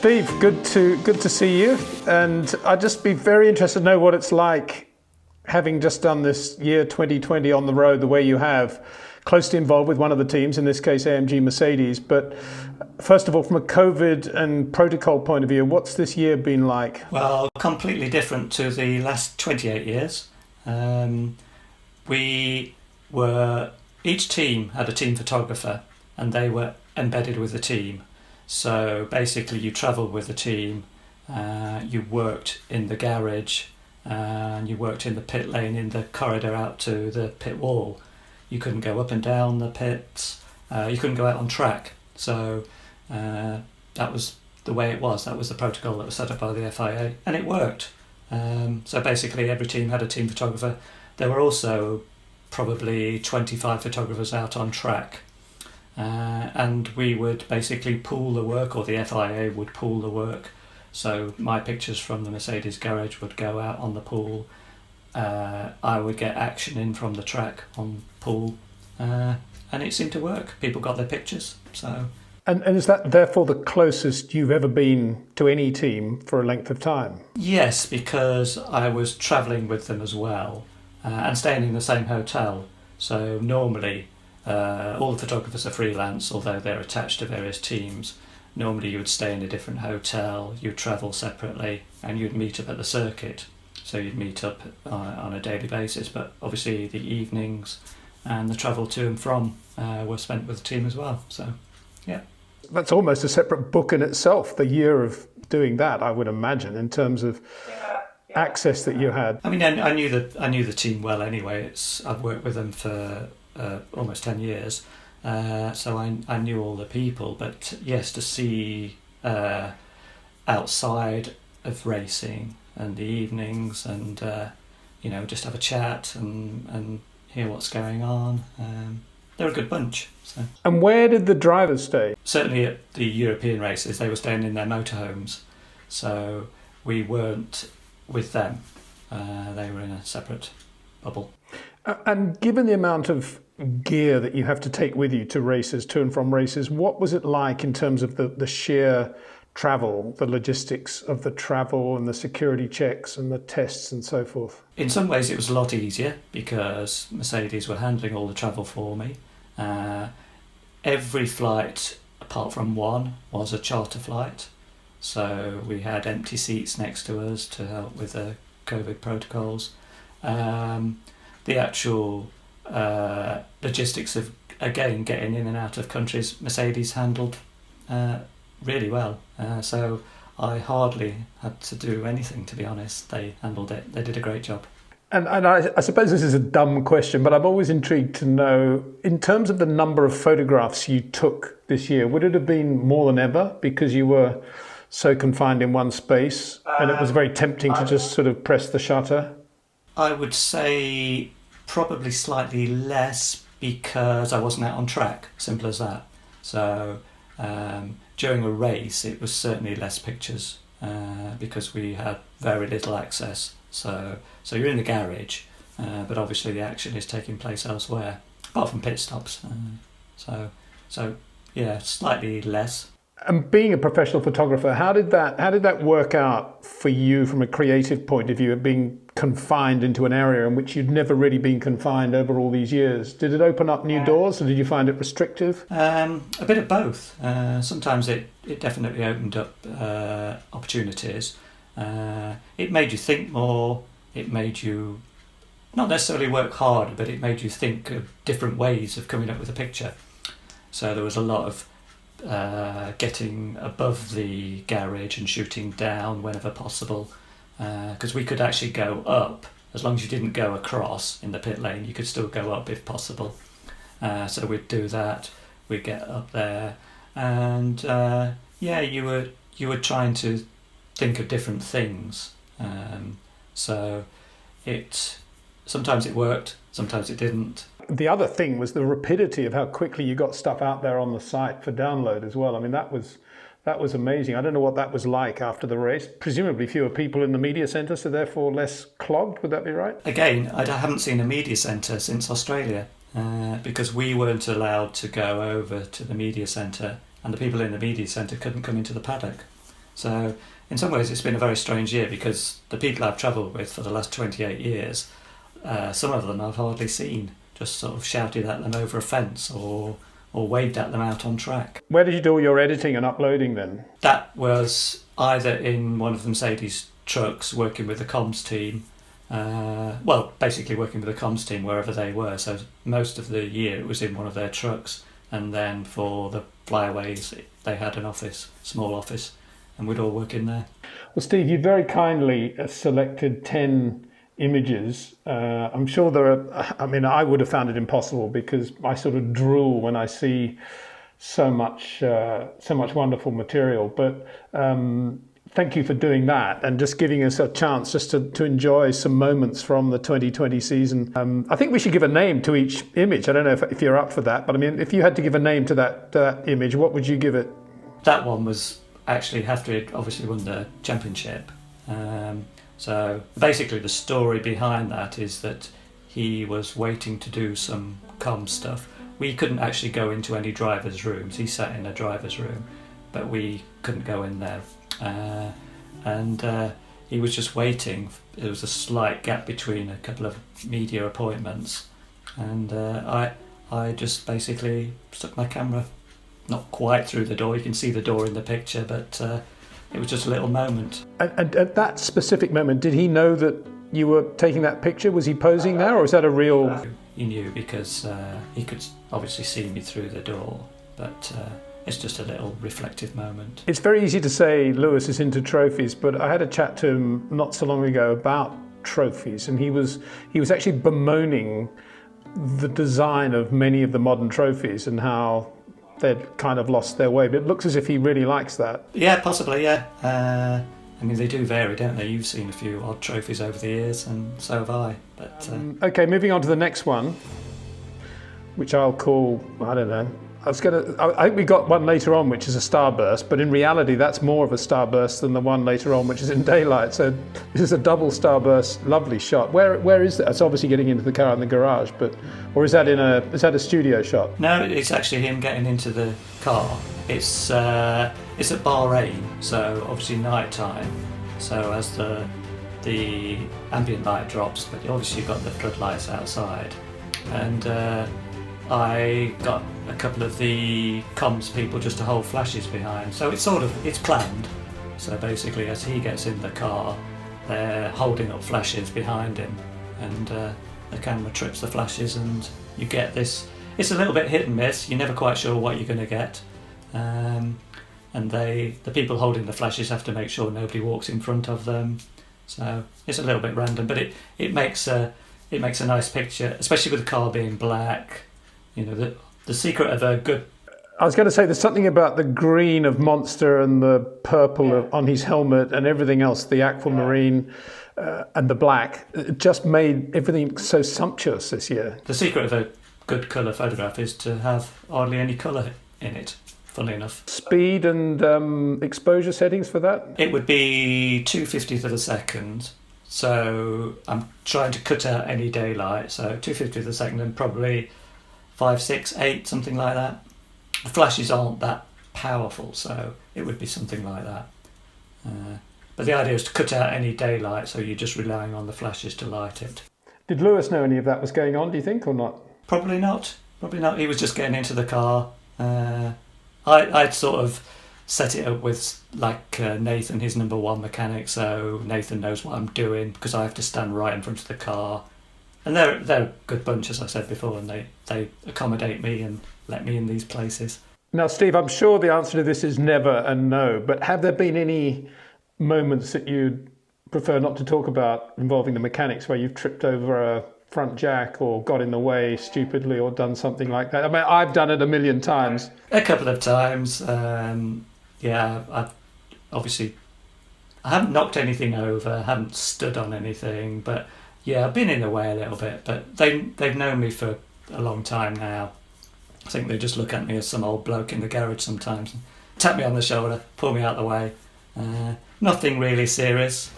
Steve, good to see you, and I'd just be very interested to know what it's like having just done this year 2020 on the road the way you have, closely involved with one of the teams, in this case AMG-Mercedes. But first of all, from a COVID and protocol point of view, what's this year been like? Well, completely different to the last 28 years. Each team had a team photographer and they were embedded with the team. So basically you travelled with the team, you worked in the garage, and you worked in the pit lane, in the corridor out to the pit wall. You couldn't go up and down the pits, you couldn't go out on track. So that was the way it was. That was the protocol that was set up by the FIA, and it worked. So basically every team had a team photographer. There were also probably 25 photographers out on track. And we would basically pool the work, or the FIA would pool the work. So my pictures from the Mercedes garage would go out on the pool. I would get action in from the track on pool, and it seemed to work. People got their pictures. So. And is that therefore the closest you've ever been to any team for a length of time? Yes, because I was travelling with them as well, and staying in the same hotel. So normally all the photographers are freelance, although they're attached to various teams. Normally you would stay in a different hotel, you'd travel separately, and you'd meet up at the circuit. So you'd meet up on a daily basis, but obviously the evenings and the travel to and from were spent with the team as well. So, yeah. That's almost a separate book in itself, the year of doing that, I would imagine, in terms of access that you had. I mean, I knew the team well anyway. I've worked with them for almost 10 years, so I knew all the people. But yes, to see outside of racing and the evenings, and just have a chat and hear what's going on. They're a good bunch. So. And where did the drivers stay? Certainly at the European races, they were staying in their motorhomes, so we weren't with them. They were in a separate bubble. And given the amount of gear that you have to take with you to races, to and from races, what was it like in terms of the sheer travel, the logistics of the travel and the security checks and the tests and so forth? In some ways it was a lot easier because Mercedes were handling all the travel for me. Every flight, apart from one, was a charter flight. So we had empty seats next to us to help with the COVID protocols. The actual logistics of, again, getting in and out of countries, Mercedes handled really well. So I hardly had to do anything, to be honest. They handled it. They did a great job. And I suppose this is a dumb question, but I'm always intrigued to know, in terms of the number of photographs you took this year, would it have been more than ever because you were so confined in one space and it was very tempting to just sort of press the shutter? I would say probably slightly less because I wasn't out on track, simple as that. So during a race it was certainly less pictures because we had very little access. So you're in the garage, but obviously the action is taking place elsewhere, apart from pit stops. So yeah, slightly less. And being a professional photographer, how did that work out for you from a creative point of view, of being confined into an area in which you'd never really been confined over all these years? Did it open up new doors, or did you find it restrictive? A bit of both. Sometimes it definitely opened up opportunities. It made you think more. It made you not necessarily work harder, but it made you think of different ways of coming up with a picture. So there was a lot of getting above the garage and shooting down whenever possible, because we could actually go up. As long as you didn't go across in the pit lane, you could still go up if possible. So we'd do that. We'd get up there, and you were trying to think of different things. So sometimes it worked, sometimes it didn't. The other thing was the rapidity of how quickly you got stuff out there on the site for download as well. I mean, that was amazing. I don't know what that was like after the race. Presumably fewer people in the media centre, so therefore less clogged. Would that be right? Again, I haven't seen a media centre since Australia because we weren't allowed to go over to the media centre, and the people in the media centre couldn't come into the paddock. So in some ways it's been a very strange year, because the people I've travelled with for the last 28 years, some of them I've hardly seen, just sort of shouted at them over a fence or waved at them out on track. Where did you do all your editing and uploading then? That was either in one of the Mercedes trucks working with the comms team, basically working with the comms team wherever they were. So most of the year it was in one of their trucks, and then for the flyaways they had an office, small office, and we'd all work in there. Well, Steve, you very kindly selected 10 images. I'm sure I would have found it impossible, because I sort of drool when I see so much wonderful material. But thank you for doing that and just giving us a chance just to enjoy some moments from the 2020 season. I think we should give a name to each image. I don't know if you're up for that, but I mean, if you had to give a name to that image, what would you give it? That one was actually after he'd obviously won the championship. So basically the story behind that is that he was waiting to do some comm stuff. We couldn't actually go into any driver's rooms. He sat in a driver's room, but we couldn't go in there. And he was just waiting. There was a slight gap between a couple of media appointments, and I just basically stuck my camera not quite through the door. You can see the door in the picture, but it was just a little moment. And at that specific moment, did he know that you were taking that picture? Was he posing there, or is that a real... He knew, because he could obviously see me through the door, but it's just a little reflective moment. It's very easy to say Lewis is into trophies, but I had a chat to him not so long ago about trophies, and he was actually bemoaning the design of many of the modern trophies and how they'd kind of lost their way. But it looks as if he really likes that. Yeah, possibly, yeah. I mean, they do vary, don't they? You've seen a few odd trophies over the years, and so have I. But okay, moving on to the next one, which I'll call, I don't know. I think we got one later on, which is a starburst, but in reality, that's more of a starburst than the one later on, which is in daylight. So this is a double starburst, lovely shot. Where is that? It's obviously getting into the car in the garage, or is that a studio shot? No, it's actually him getting into the car. It's at Bahrain, so obviously night time. So as the ambient light drops, but obviously you've got the floodlights outside, and I got a couple of the comms people just to hold flashes behind. So it's planned. So basically, as he gets in the car, they're holding up flashes behind him, and the camera trips the flashes, and you get this. It's a little bit hit and miss. You're never quite sure what you're going to get, and the people holding the flashes have to make sure nobody walks in front of them. So it's a little bit random, but it makes a nice picture, especially with the car being black. You know, the secret of a good... I was going to say, there's something about the green of Monster and the purple on his helmet and everything else, the aquamarine and the black. It just made everything so sumptuous this year. The secret of a good colour photograph is to have hardly any colour in it, funnily enough. Speed and exposure settings for that? It would be 250th of a second. So I'm trying to cut out any daylight. So 250th of a second and probably 5, 6, 8, something like that. The flashes aren't that powerful, so it would be something like that. But the idea is to cut out any daylight, so you're just relying on the flashes to light it. Did Lewis know any of that was going on, do you think, or not? Probably not. He was just getting into the car. I'd sort of set it up with Nathan, his number one mechanic, so Nathan knows what I'm doing, because I have to stand right in front of the car. And they're a good bunch, as I said before, and they accommodate me and let me in these places. Now, Steve, I'm sure the answer to this is never and no, but have there been any moments that you'd prefer not to talk about involving the mechanics, where you've tripped over a front jack or got in the way stupidly or done something like that? I mean, I've done it a million times. A couple of times. I haven't knocked anything over, haven't stood on anything, but yeah, I've been in the way a little bit, but they've known me for a long time now. I think they just look at me as some old bloke in the garage sometimes. Tap me on the shoulder, pull me out of the way. Nothing really serious.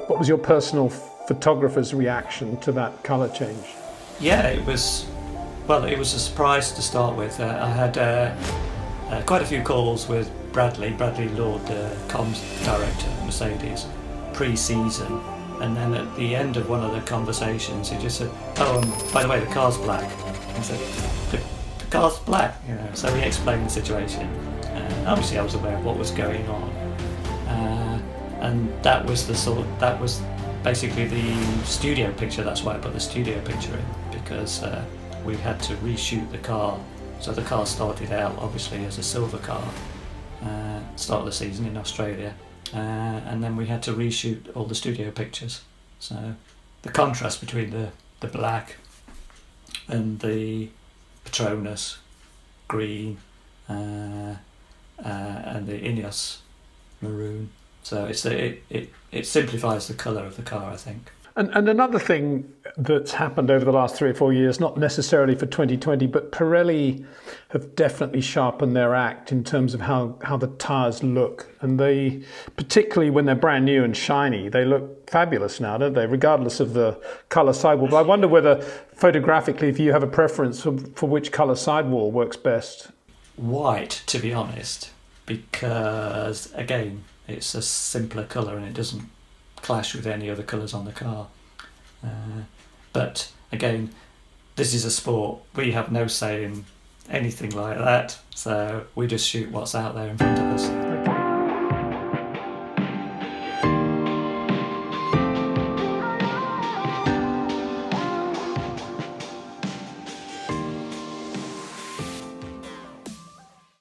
What was your personal photographer's reaction to that colour change? Yeah, it was a surprise to start with. I had quite a few calls with Bradley Lord, comms director at Mercedes, pre-season, and then at the end of one of the conversations he just said, "Oh, and by the way, the car's black." I said, "The car's black," So he explained the situation. Obviously I was aware of what was going on, and that was basically the studio picture. That's why I put the studio picture in, because we had to reshoot the car. So the car started out obviously as a silver car, start of the season in Australia, and then we had to reshoot all the studio pictures. So the contrast between the black and the Petronas green and the Ineos maroon. So it simplifies the colour of the car, I think. And another thing that's happened over the last 3 or 4 years, not necessarily for 2020, but Pirelli have definitely sharpened their act in terms of how the tyres look. And they, particularly when they're brand new and shiny, they look fabulous now, don't they? Regardless of the colour sidewall. But I wonder whether photographically, if you have a preference for which colour sidewall works best. White, to be honest, because again, it's a simpler colour and it doesn't clash with any other colours on the car. But again, this is a sport. We have no say in anything like that, so we just shoot what's out there in front of us.